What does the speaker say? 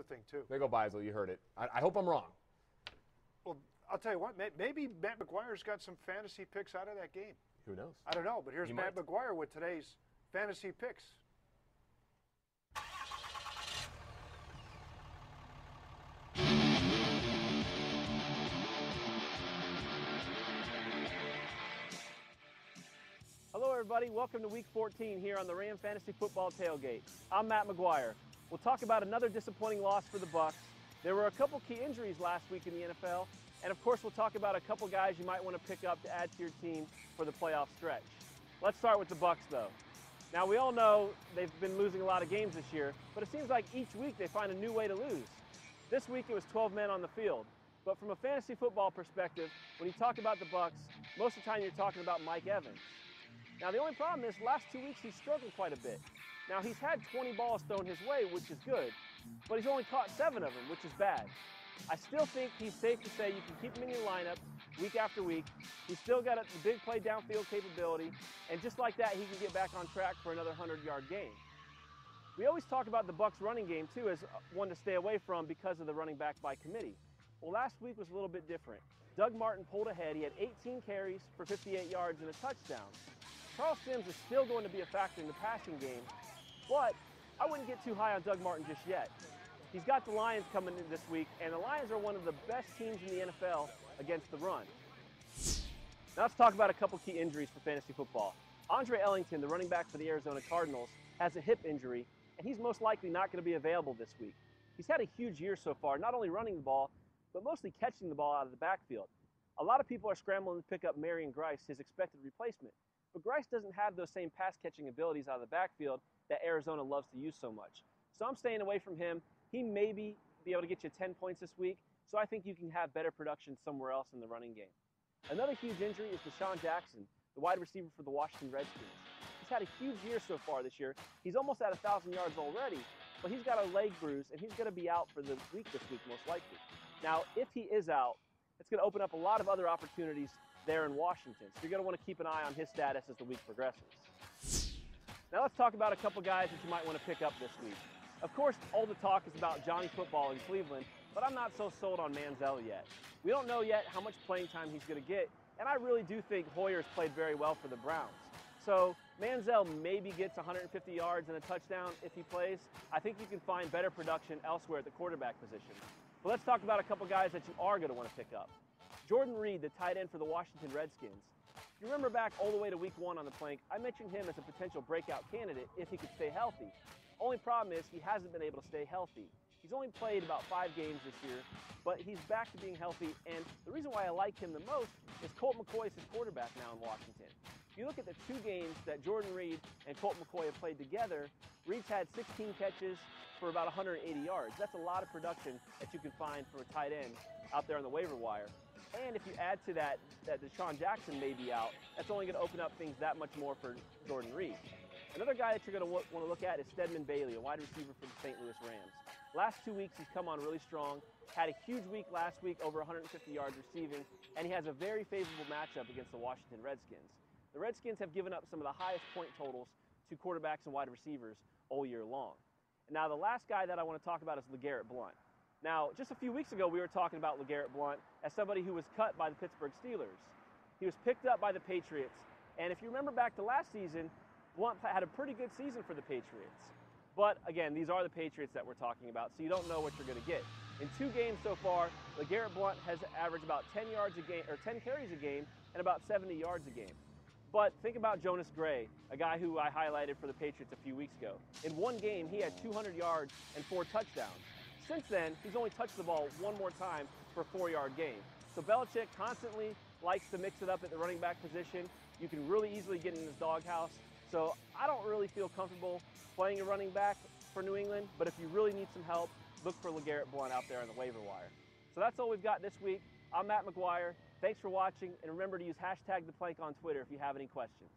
another thing, too. There you go, Beisel. You heard it. I hope I'm wrong. Well, I'll tell you what, maybe Matt McGuire's got some fantasy picks out of that game. Who knows? I don't know, but here's Matt McGuire with today's fantasy picks. Hello, everybody. Welcome to Week 14 here on the Ram Fantasy Football Tailgate. I'm Matt McGuire. We'll talk about another disappointing loss for the Bucs. There were a couple key injuries last week in the NFL, and of course, we'll talk about a couple guys you might want to pick up to add to your team for the playoff stretch. Let's start with the Bucs, though. Now, we all know they've been losing a lot of games this year, but it seems like each week they find a new way to lose. This week it was 12 men on the field. But from a fantasy football perspective, when you talk about the Bucs, most of the time you're talking about Mike Evans. Now, the only problem is, last 2 weeks he's struggled quite a bit. Now, he's had 20 balls thrown his way, which is good, but he's only caught 7 of them, which is bad. I still think he's safe to say you can keep him in your lineup week after week. He's still got a big play downfield capability, and just like that, he can get back on track for another 100-yard game. We always talk about the Bucs running game, too, as one to stay away from because of the running back by committee. Well, last week was a little bit different. Doug Martin pulled ahead. He had 18 carries for 58 yards and a touchdown. Charles Sims is still going to be a factor in the passing game, but I wouldn't get too high on Doug Martin just yet. He's got the Lions coming in this week, and the Lions are one of the best teams in the NFL against the run. Now let's talk about a couple key injuries for fantasy football. Andre Ellington, the running back for the Arizona Cardinals, has a hip injury, and he's most likely not going to be available this week. He's had a huge year so far, not only running the ball, but mostly catching the ball out of the backfield. A lot of people are scrambling to pick up Marion Grice, his expected replacement. But Grice doesn't have those same pass-catching abilities out of the backfield that Arizona loves to use so much. So I'm staying away from him. He may be able to get you 10 points this week, so I think you can have better production somewhere else in the running game. Another huge injury is Deshaun Jackson, the wide receiver for the Washington Redskins. He's had a huge year so far this year. He's almost at 1,000 yards already, but he's got a leg bruise, and he's going to be out for the week this week, most likely. Now, if he is out, it's going to open up a lot of other opportunities there in Washington. So you're going to want to keep an eye on his status as the week progresses. Now let's talk about a couple guys that you might want to pick up this week. Of course, all the talk is about Johnny Football in Cleveland, but I'm not so sold on Manziel yet. We don't know yet how much playing time he's going to get, and I really do think Hoyer's played very well for the Browns. So Manziel maybe gets 150 yards and a touchdown if he plays. I think you can find better production elsewhere at the quarterback position. But let's talk about a couple guys that you are going to want to pick up. Jordan Reed, the tight end for the Washington Redskins. If you remember back all the way to week 1 on the plank, I mentioned him as a potential breakout candidate if he could stay healthy. Only problem is he hasn't been able to stay healthy. He's only played about 5 games this year, but he's back to being healthy, and the reason why I like him the most is Colt McCoy is his quarterback now in Washington. If you look at the 2 games that Jordan Reed and Colt McCoy have played together, Reed's had 16 catches for about 180 yards. That's a lot of production that you can find for a tight end out there on the waiver wire. And if you add to that Deshaun Jackson may be out, that's only going to open up things that much more for Jordan Reed. Another guy that you're going to want to look at is Stedman Bailey, a wide receiver for the St. Louis Rams. Last 2 weeks, he's come on really strong, had a huge week last week, over 150 yards receiving, and he has a very favorable matchup against the Washington Redskins. The Redskins have given up some of the highest point totals to quarterbacks and wide receivers all year long. And now the last guy that I want to talk about is LeGarrette Blount. Now, just a few weeks ago, we were talking about LeGarrette Blount as somebody who was cut by the Pittsburgh Steelers. He was picked up by the Patriots, and if you remember back to last season, Blount had a pretty good season for the Patriots. But again, these are the Patriots that we're talking about, so you don't know what you're going to get. In 2 games so far, LeGarrette Blount has averaged about 10 yards a game, or 10 carries a game, and about 70 yards a game. But think about Jonas Gray, a guy who I highlighted for the Patriots a few weeks ago. In 1 game, he had 200 yards and 4 touchdowns. Since then, he's only touched the ball 1 more time for a 4-yard gain. So Belichick constantly likes to mix it up at the running back position. You can really easily get in his doghouse. So I don't really feel comfortable playing a running back for New England, but if you really need some help, look for LeGarrette Blount out there on the waiver wire. So that's all we've got this week. I'm Matt McGuire. Thanks for watching, and remember to use #ThePlank on Twitter if you have any questions.